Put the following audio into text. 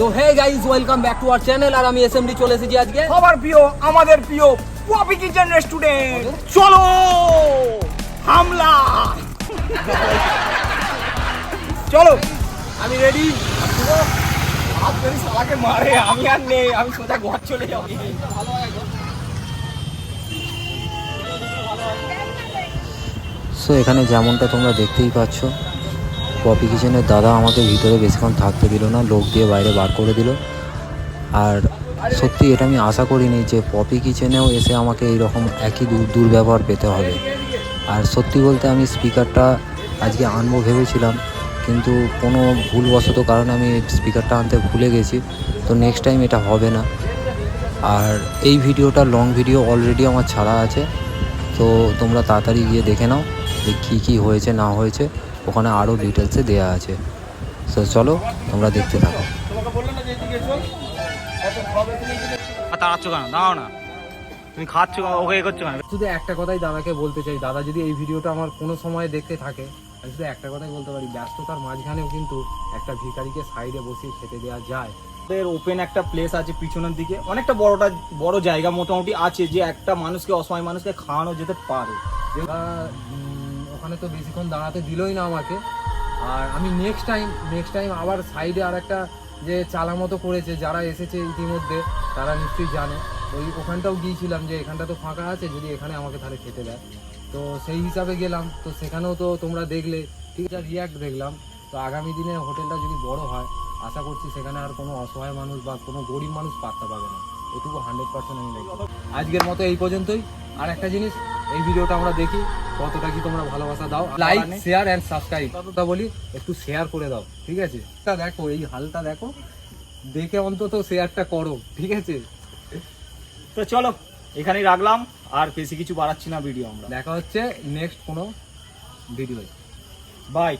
তো hey guys, welcome back to our channel. আর আমি এসএমডি চলে এসেছি আজকে সবার প্রিয়, আমাদের প্রিয় পপি কিচেন রেস্টুরেন্ট। চলো হামলা। চলো, আমি রেডি। হাত ধরে শালাকে মারে, আমি আর নেই, আমি সোজা ঘর চলে যাবো। সো এখানে যেমনটা তোমরা দেখতেই পাচ্ছ, পপি কিচেনের দাদা আমাকে ভিতরে বেশিক্ষণ থাকতে দিল না, লোক দিয়ে বাইরে বার করে দিল। আর সত্যি এটা আমি আশা করিনি যে পপি কিচেনেও এসে আমাকে এইরকম একই দুর্ব্যবহার পেতে হবে। আর সত্যি বলতে আমি স্পিকারটা আজকে আনবো ভেবেছিলাম, কিন্তু কোনো ভুলবশত কারণে আমি স্পিকারটা আনতে ভুলে গেছি। তো নেক্সট টাইম এটা হবে না। আর এই ভিডিওটা লং ভিডিও অলরেডি আমার ছাড়া আছে, তো তোমরা তাড়াতাড়ি গিয়ে দেখে নাও যে কী কী হয়েছে না হয়েছে, ওখানে আরও ডিটেলসে দেওয়া আছে। তো চলো তোমরা দেখতে থাকো। তাড়াচ্ছ কেন? দাঁড়াও না, তুমি খাচ্ছ ওকে এ করছো কেন? শুধু একটা কথাই দাদাকে বলতে চাই, দাদা যদি এই ভিডিওটা আমার কোনো সময় দেখতে থাকে, আমি শুধু একটা কথাই বলতে পারি, ব্যস্ততার মাঝখানেও কিন্তু একটা ভিখারিকে সাইডে বসিয়ে খেতে দেওয়া যায়। ওপেন একটা প্লেস আছে পিছনের দিকে, অনেকটা বড় জায়গা মোটামুটি আছে, যে একটা মানুষকে, অসহায় মানুষকে খাওয়ানো যেতে পারে। ওখানে তো বেশিক্ষণ দাঁড়াতে দিলই না আমাকে। আর আমি নেক্সট টাইম আবার সাইডে আর একটা যে চালা মতো করেছে, যারা এসেছে ইতিমধ্যে তারা নিশ্চয়ই জানে, ওখানটাও গিয়েছিলাম যে এখানটা তো ফাঁকা আছে, যদি এখানে আমাকে তাহলে খেতে দেয়। তো সেই হিসাবে গেলাম, তো সেখানেও তো তোমরা দেখলে ঠিক আছে, রিয়াক্ট দেখলাম। তো আগামী দিনে হোটেলটা যদি বড় হয়, আশা করছি সেখানে আর কোনো অসহায় মানুষ বা কোনো গরিব মানুষ পাত্তা পাবে না, এটুকু 100% আমি বলবো। আজকের মতো এই পর্যন্তই। আর একটা জিনিস, এই ভিডিওটা আমরা দেখি কতটা কি তোমরা ভালোবাসা দাও। লাইক, শেয়ার এন্ড সাবস্ক্রাইব কথা বলি, একটু শেয়ার করে দাও, ঠিক আছে? তা দেখো, এই হালটা দেখো, দেখে অন্তত শেয়ারটা করো, ঠিক আছে? তো চলো এখানেই রাখলাম, আর বেশি কিছু বাড়াচ্ছি না ভিডিও। আমরা দেখা হচ্ছে নেক্সট কোনো ভিডিও। বাই।